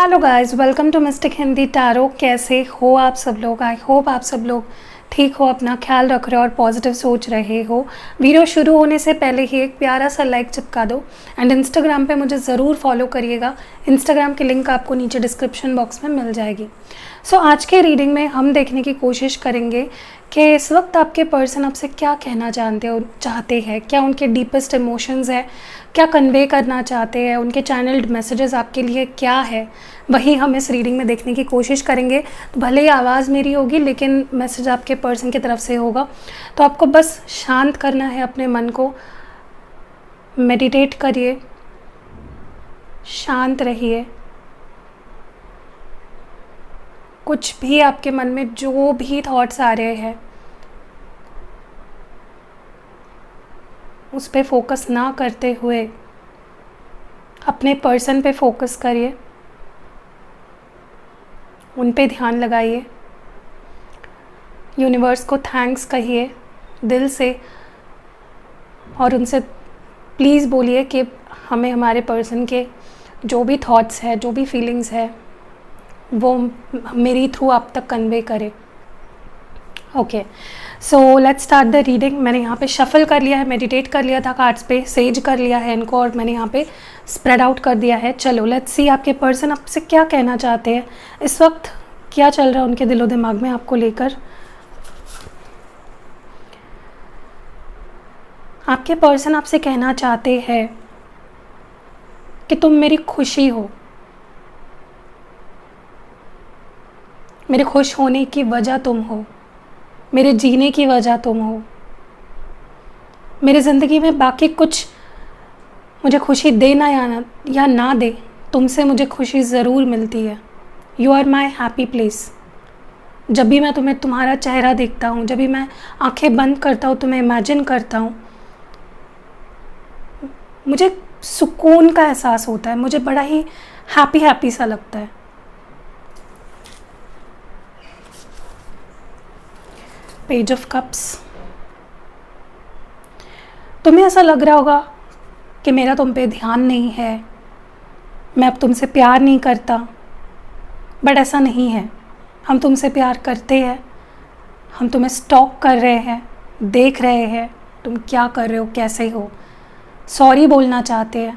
Hello guys, welcome to mystic Hindi tarot. कैसे हो आप सब लोग? आई होप आप सब लोग ठीक हो, अपना ख्याल रख रहे हो और पॉजिटिव सोच रहे हो। वीडियो शुरू होने से पहले ही एक प्यारा सा लाइक चिपका दो एंड इंस्टाग्राम पे मुझे ज़रूर फॉलो करिएगा। इंस्टाग्राम की लिंक आपको नीचे डिस्क्रिप्शन बॉक्स में मिल जाएगी। सो आज के रीडिंग में हम देखने की कोशिश करेंगे कि इस वक्त आपके पर्सन आपसे क्या कहना चाहते हैं, क्या उनके डीपेस्ट इमोशंस है, क्या कन्वे करना चाहते हैं, उनके चैनल्ड मैसेजेस आपके लिए क्या है, वही हम इस रीडिंग में देखने की कोशिश करेंगे। तो भले ही आवाज़ मेरी होगी लेकिन मैसेज आपके पर्सन की तरफ से होगा। तो आपको बस शांत करना है अपने मन को, मेडिटेट करिए, शांत रहिए। कुछ भी आपके मन में जो भी थॉट्स आ रहे हैं उस पे फोकस ना करते हुए अपने पर्सन पे फोकस करिए, उन पे ध्यान लगाइए, यूनिवर्स को थैंक्स कहिए दिल से और उनसे प्लीज़ बोलिए कि हमें हमारे पर्सन के जो भी थॉट्स है, जो भी फीलिंग्स है वो मेरी थ्रू आप तक कन्वे करे। Okay, so let's start the reading. मैंने यहाँ पे शफल कर लिया है, मेडिटेट कर लिया था कार्ड्स पे, सेज कर लिया है इनको और मैंने यहाँ पे स्प्रेड आउट कर दिया है। चलो लेट्स सी आपके पर्सन आपसे क्या कहना चाहते हैं, इस वक्त क्या चल रहा है उनके दिलो दिमाग में आपको लेकर। आपके पर्सन आपसे कहना चाहते हैं कि तुम मेरी खुशी हो, मेरे खुश होने की वजह तुम हो, मेरे जीने की वजह तुम हो। मेरी ज़िंदगी में बाकी कुछ मुझे खुशी देना या ना दे, तुमसे मुझे खुशी ज़रूर मिलती है। You are my happy place. जब भी मैं तुम्हें तुम्हारा चेहरा देखता हूँ, जब भी मैं आंखें बंद करता हूँ, तुम्हें इमेजिन करता हूँ, मुझे सुकून का एहसास होता है, मुझे बड़ा ही हैप्पी सा लगता है। Page of cups. तुम्हें ऐसा लग रहा होगा कि मेरा तुम पे ध्यान नहीं है, मैं अब तुमसे प्यार नहीं करता, बट ऐसा नहीं है। हम तुमसे प्यार करते हैं, हम तुम्हें स्टॉक कर रहे हैं, देख रहे हैं तुम क्या कर रहे हो, कैसे हो, सॉरी बोलना चाहते हैं,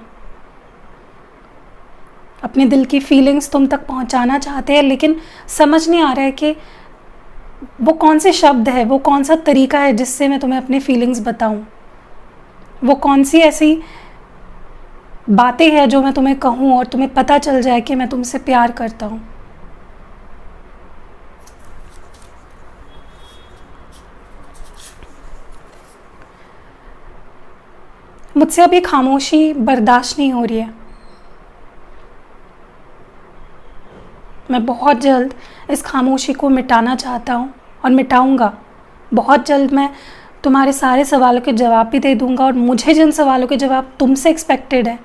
अपने दिल की फीलिंग्स तुम तक पहुंचाना चाहते हैं, लेकिन समझ नहीं आ रहा है कि वो कौन से शब्द है, वो कौन सा तरीका है जिससे मैं तुम्हें अपनी फीलिंग्स बताऊं, वो कौन सी ऐसी बातें हैं जो मैं तुम्हें कहूं और तुम्हें पता चल जाए कि मैं तुमसे प्यार करता हूं। मुझसे अभी खामोशी बर्दाश्त नहीं हो रही है। मैं बहुत जल्द इस खामोशी को मिटाना चाहता हूँ और मिटाऊंगा। बहुत जल्द मैं तुम्हारे सारे सवालों के जवाब भी दे दूंगा और मुझे जिन सवालों के जवाब तुमसे एक्सपेक्टेड है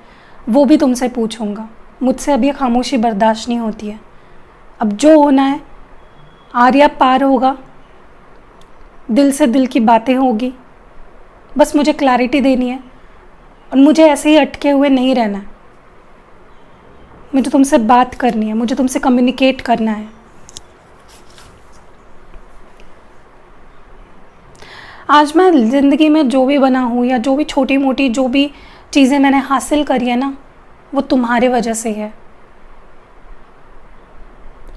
वो भी तुमसे पूछूंगा। मुझसे अब ये खामोशी बर्दाश्त नहीं होती है। अब जो होना है आर्या पार होगा, दिल से दिल की बातें होगी। बस मुझे क्लैरिटी देनी है और मुझे ऐसे ही अटके हुए नहीं रहना है। मुझे तुमसे बात करनी है, मुझे तुमसे कम्युनिकेट करना है। आज मैं ज़िंदगी में जो भी बना हूँ या जो भी छोटी मोटी जो भी चीज़ें मैंने हासिल करी है ना, वो तुम्हारे वजह से है।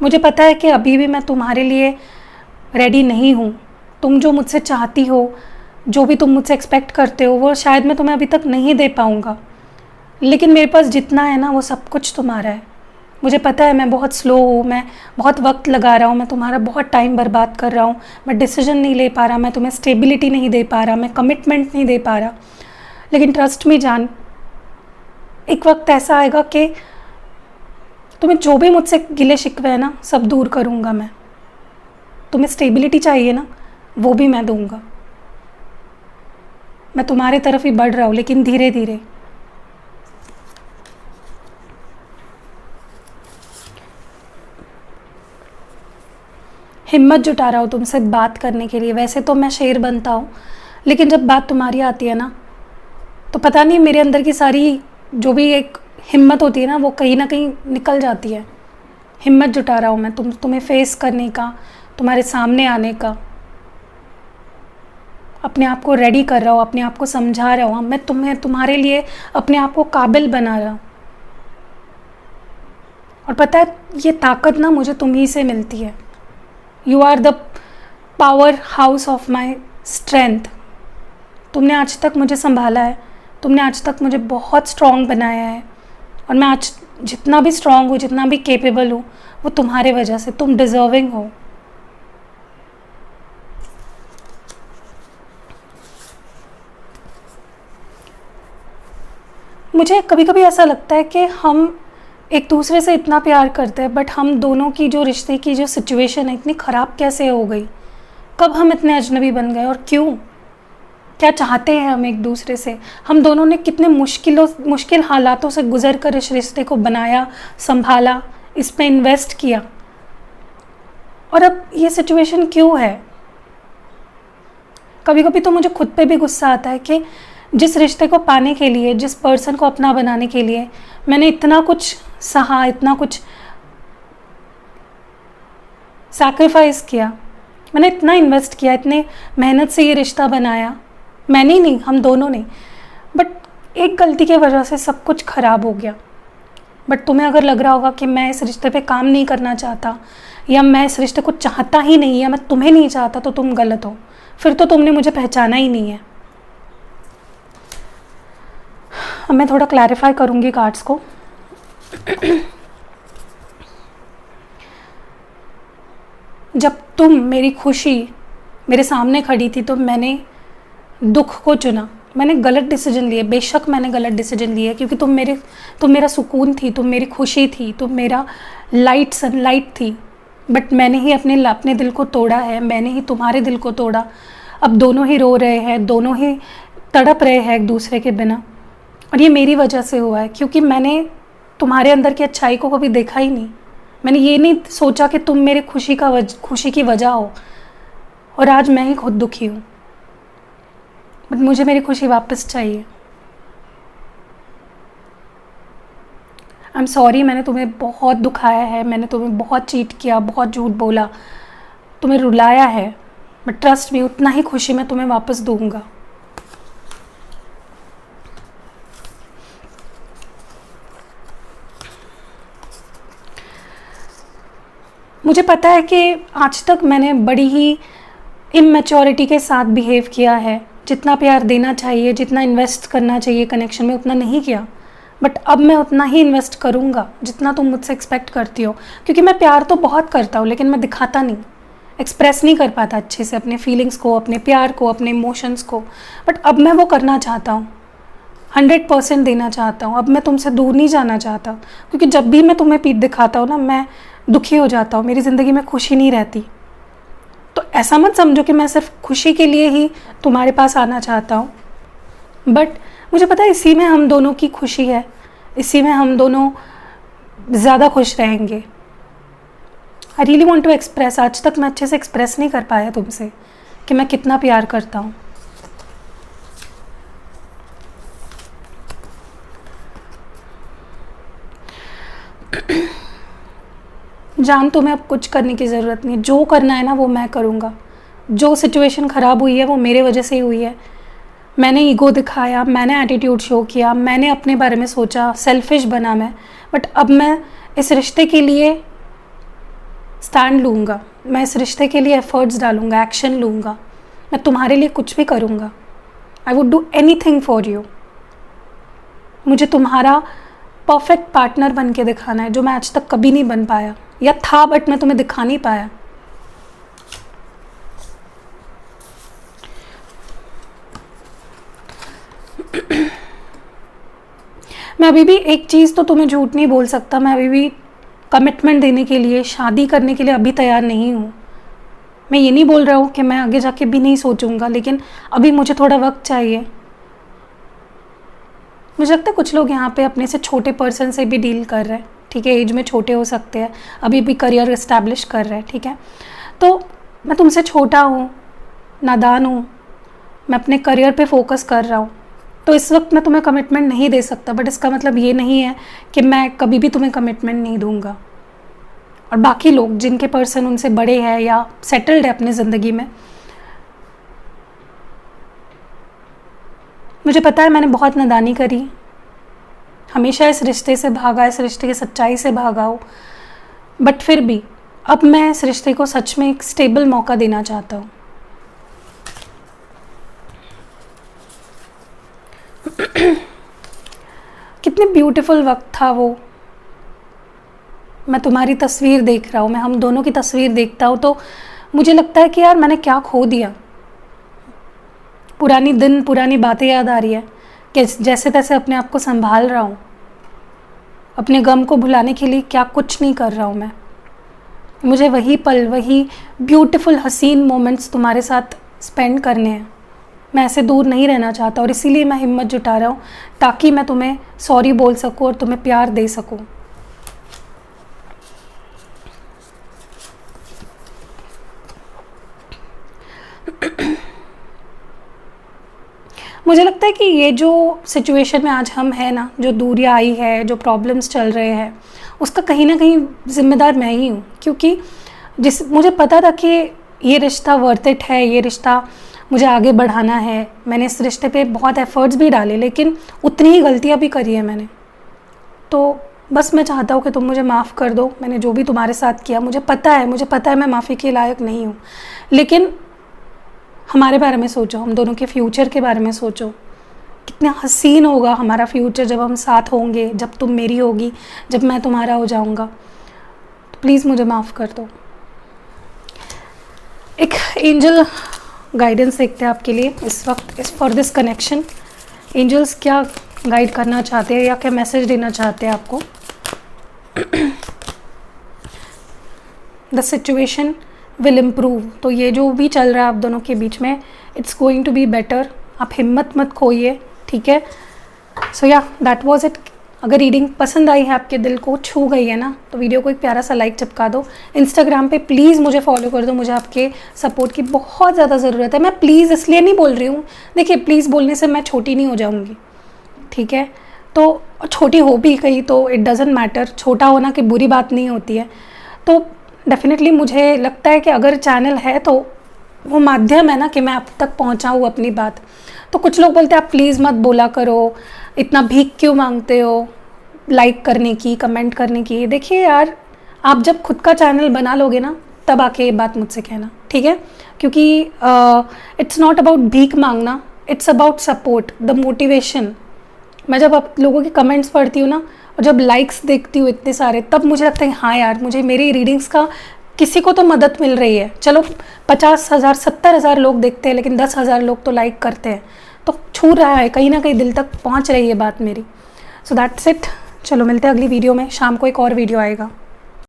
मुझे पता है कि अभी भी मैं तुम्हारे लिए रेडी नहीं हूँ। तुम जो मुझसे चाहती हो, जो भी तुम मुझसे एक्सपेक्ट करते हो, वो शायद मैं तुम्हें अभी तक नहीं दे पाऊँगा, लेकिन मेरे पास जितना है ना वो सब कुछ तुम्हारा है। मुझे पता है मैं बहुत स्लो हूँ, मैं बहुत वक्त लगा रहा हूँ, मैं तुम्हारा बहुत टाइम बर्बाद कर रहा हूँ, मैं डिसीजन नहीं ले पा रहा, मैं तुम्हें स्टेबिलिटी नहीं दे पा रहा, मैं कमिटमेंट नहीं दे पा रहा। लेकिन ट्रस्ट मी जान, एक वक्त ऐसा आएगा कि तुम्हें जो भी मुझसे गिले शिकवे है ना सब दूर करूँगा मैं। तुम्हें स्टेबिलिटी चाहिए ना, वो भी मैं दूँगा। मैं तुम्हारे तरफ ही बढ़ रहा हूँ, लेकिन धीरे धीरे। हिम्मत जुटा रहा हूँ तुमसे बात करने के लिए। वैसे तो मैं शेर बनता हूँ, लेकिन जब बात तुम्हारी आती है ना तो पता नहीं मेरे अंदर की सारी जो भी एक हिम्मत होती है ना वो कहीं ना कहीं निकल जाती है। हिम्मत जुटा रहा हूँ मैं तुम्हें फेस करने का, तुम्हारे सामने आने का। अपने आप को रेडी कर रहा हूँ, अपने आप को समझा रहा हूँ, मैं तुम्हारे लिए अपने आप को काबिल बना रहा हूँ। और पता है ये ताकत ना मुझे तुम ही से मिलती है। You are the powerhouse of my strength. तुमने आज तक मुझे संभाला है, तुमने आज तक मुझे बहुत स्ट्रॉन्ग बनाया है, और मैं आज जितना भी स्ट्रॉन्ग हूँ, जितना भी केपेबल हूँ, वो तुम्हारे वजह से। तुम डिज़र्विंग हो। मुझे कभी कभी ऐसा लगता है कि हम एक दूसरे से इतना प्यार करते हैं, बट हम दोनों की जो रिश्ते की जो सिचुएशन है इतनी ख़राब कैसे हो गई? कब हम इतने अजनबी बन गए और क्यों? क्या चाहते हैं हम एक दूसरे से? हम दोनों ने कितने मुश्किल हालातों से गुजर कर इस रिश्ते को बनाया, संभाला, इस पे इन्वेस्ट किया, और अब ये सिचुएशन क्यों है? कभी कभी तो मुझे खुद पे भी गुस्सा आता है कि जिस रिश्ते को पाने के लिए, जिस पर्सन को अपना बनाने के लिए मैंने इतना कुछ सहा, इतना कुछ सैक्रिफाइस किया, मैंने इतना इन्वेस्ट किया, इतने मेहनत से ये रिश्ता बनाया, मैंने ही नहीं, हम दोनों ने, बट एक गलती की वजह से सब कुछ ख़राब हो गया। बट तुम्हें अगर लग रहा होगा कि मैं इस रिश्ते पे काम नहीं करना चाहता, या मैं इस रिश्ते को चाहता ही नहीं, या मैं तुम्हें नहीं चाहता, तो तुम गलत हो। फिर तो तुमने मुझे पहचाना ही नहीं है। अब मैं थोड़ा क्लैरिफाई करूँगी कार्ड्स को। जब तुम मेरी खुशी मेरे सामने खड़ी थी तो मैंने दुख को चुना, मैंने गलत डिसीजन लिए। बेशक मैंने गलत डिसीजन लिए, क्योंकि तुम मेरा सुकून थी, तुम मेरी खुशी थी, तुम मेरा लाइट, सनलाइट थी। बट मैंने ही अपने दिल को तोड़ा है, मैंने ही तुम्हारे दिल को तोड़ा। अब दोनों ही रो रहे हैं, दोनों ही तड़प रहे हैं एक दूसरे के बिना, और ये मेरी वजह से हुआ है, क्योंकि मैंने तुम्हारे अंदर की अच्छाई को कभी देखा ही नहीं। मैंने ये नहीं सोचा कि तुम मेरे खुशी की वजह हो, और आज मैं ही खुद दुखी हूँ। बट मुझे मेरी खुशी वापस चाहिए। आई एम सॉरी, मैंने तुम्हें बहुत दुखाया है, मैंने तुम्हें बहुत चीट किया, बहुत झूठ बोला, तुम्हें रुलाया है, बट ट्रस्ट मी, उतना ही खुशी मैं तुम्हें वापस दूंगा। मुझे पता है कि आज तक मैंने बड़ी ही इमैच्योरिटी के साथ बिहेव किया है। जितना प्यार देना चाहिए, जितना इन्वेस्ट करना चाहिए कनेक्शन में, उतना नहीं किया। बट अब मैं उतना ही इन्वेस्ट करूँगा जितना तुम मुझसे एक्सपेक्ट करती हो, क्योंकि मैं प्यार तो बहुत करता हूँ, लेकिन मैं दिखाता नहीं, एक्सप्रेस नहीं कर पाता अच्छे से अपने फीलिंग्स को, अपने प्यार को, अपने इमोशंस को। बट अब मैं वो करना चाहता हूँ, 100% देना चाहता हूँ। अब मैं तुमसे दूर नहीं जाना चाहता, क्योंकि जब भी मैं तुम्हें पीठ दिखाता हूँ ना, मैं दुखी हो जाता हूँ, मेरी ज़िंदगी में खुशी नहीं रहती। तो ऐसा मत समझो कि मैं सिर्फ खुशी के लिए ही तुम्हारे पास आना चाहता हूँ, बट मुझे पता है इसी में हम दोनों की खुशी है, इसी में हम दोनों ज़्यादा खुश रहेंगे। I really want to express. आज तक मैं अच्छे से एक्सप्रेस नहीं कर पाया तुमसे कि मैं कितना प्यार करता हूँ। जान, तुम्हें अब कुछ करने की ज़रूरत नहीं। जो करना है ना वो मैं करूँगा। जो सिचुएशन ख़राब हुई है वो मेरे वजह से ही हुई है। मैंने ईगो दिखाया, मैंने एटीट्यूड शो किया, मैंने अपने बारे में सोचा, सेल्फिश बना मैं। बट अब मैं इस रिश्ते के लिए स्टैंड लूँगा, मैं इस रिश्ते के लिए एफर्ट्स डालूँगा, एक्शन लूँगा, मैं तुम्हारे लिए कुछ भी करूँगा। I would do anything for you. मुझे तुम्हारा परफेक्ट पार्टनर बन के दिखाना है, जो मैं आज तक कभी नहीं बन पाया, या था बट मैं तुम्हें दिखा नहीं पाया। मैं अभी भी एक चीज़ तो तुम्हें झूठ नहीं बोल सकता, मैं अभी भी कमिटमेंट देने के लिए, शादी करने के लिए अभी तैयार नहीं हूँ। मैं ये नहीं बोल रहा हूँ कि मैं आगे जाके भी नहीं सोचूंगा, लेकिन अभी मुझे थोड़ा वक्त चाहिए। मुझे लगता है कुछ लोग यहाँ पे अपने से छोटे पर्सन से भी डील कर रहे हैं, ठीक है, एज में छोटे हो सकते हैं, अभी भी करियर इस्टेब्लिश कर रहे हैं, ठीक है। तो मैं तुमसे छोटा हूँ, नादान हूँ, मैं अपने करियर पे फोकस कर रहा हूँ, तो इस वक्त मैं तुम्हें कमिटमेंट नहीं दे सकता। बट इसका मतलब ये नहीं है कि मैं कभी भी तुम्हें कमिटमेंट नहीं दूंगा। और बाकी लोग जिनके पर्सन उनसे बड़े हैं या सेटल्ड है अपनी ज़िंदगी में, मुझे पता है मैंने बहुत नादानी करी, हमेशा इस रिश्ते से भागा, इस रिश्ते की सच्चाई से भागा हूँ, बट फिर भी अब मैं इस रिश्ते को सच में एक स्टेबल मौका देना चाहता हूँ। कितने ब्यूटीफुल वक्त था वो। मैं तुम्हारी तस्वीर देख रहा हूँ, मैं हम दोनों की तस्वीर देखता हूँ तो मुझे लगता है कि यार मैंने क्या खो दिया। पुरानी दिन, पुरानी बातें याद आ रही है कि जैसे तैसे अपने आप को संभाल रहा हूँ, अपने गम को भुलाने के लिए क्या कुछ नहीं कर रहा हूँ मैं। मुझे वही पल, वही ब्यूटीफुल हसीन मोमेंट्स तुम्हारे साथ स्पेंड करने हैं। मैं ऐसे दूर नहीं रहना चाहता और इसीलिए मैं हिम्मत जुटा रहा हूँ ताकि मैं तुम्हें सॉरी बोल सकूँ और तुम्हें प्यार दे सकूँ। मुझे लगता है कि ये जो सिचुएशन में आज हम हैं ना, जो दूरियां आई है, जो प्रॉब्लम्स चल रहे हैं, उसका कहीं ना कहीं ज़िम्मेदार मैं ही हूँ। क्योंकि मुझे पता था कि ये रिश्ता वर्थ इट है, ये रिश्ता मुझे आगे बढ़ाना है। मैंने इस रिश्ते पे बहुत एफ़र्ट्स भी डाले, लेकिन उतनी ही गलतियाँ भी करी है मैंने। तो बस मैं चाहता हूँ कि तुम मुझे माफ़ कर दो। मैंने जो भी तुम्हारे साथ किया, मुझे पता है मैं माफ़ी के लायक नहीं हूँ, लेकिन हमारे बारे में सोचो, हम दोनों के फ्यूचर के बारे में सोचो। कितना हसीन होगा हमारा फ्यूचर जब हम साथ होंगे, जब तुम मेरी होगी, जब मैं तुम्हारा हो जाऊंगा। तो प्लीज़ मुझे माफ़ कर दो। एक एंजल गाइडेंस देखते हैं आपके लिए इस वक्त, इस फॉर दिस कनेक्शन। एंजल्स क्या गाइड करना चाहते हैं या क्या मैसेज देना चाहते हैं आपको। The situation will improve. तो ये जो भी चल रहा है आप दोनों के बीच में, it's going to be better. आप हिम्मत मत खोइए, ठीक है। So yeah that was it. अगर रीडिंग पसंद आई है, आपके दिल को छू गई है ना, तो वीडियो को एक प्यारा सा लाइक चिपका दो। इंस्टाग्राम पे प्लीज़ मुझे फॉलो कर दो, मुझे आपके सपोर्ट की बहुत ज़्यादा ज़रूरत है। मैं प्लीज़ इसलिए नहीं बोल रही हूँ, देखिए प्लीज़ बोलने से मैं छोटी नहीं हो जाऊँगी, ठीक है। तो छोटी हो भी गई तो इट डज़ंट मैटर, छोटा होना की बुरी बात नहीं होती है। तो डेफिनेटली मुझे लगता है कि अगर चैनल है तो वो माध्यम है ना कि मैं आप तक पहुंचाऊँ अपनी बात। तो कुछ लोग बोलते हैं आप प्लीज़ मत बोला करो, इतना भीख क्यों मांगते हो लाइक करने की, कमेंट करने की। देखिए यार, आप जब खुद का चैनल बना लोगे ना, तब आके ये बात मुझसे कहना, ठीक है। क्योंकि इट्स नॉट अबाउट भीख मांगना, it's about support, the motivation. मैं जब आप लोगों के कमेंट्स पढ़ती हूँ ना, और जब लाइक्स देखती हूँ इतने सारे, तब मुझे लगता है हाँ यार, मुझे मेरी रीडिंग्स का किसी को तो मदद मिल रही है। चलो 50,000 70,000 लोग देखते हैं, लेकिन 10,000 लोग तो लाइक करते हैं, तो छू रहा है, कहीं ना कहीं दिल तक पहुँच रही है बात मेरी। So that's it. चलो मिलते हैं अगली वीडियो में। शाम को एक और वीडियो आएगा।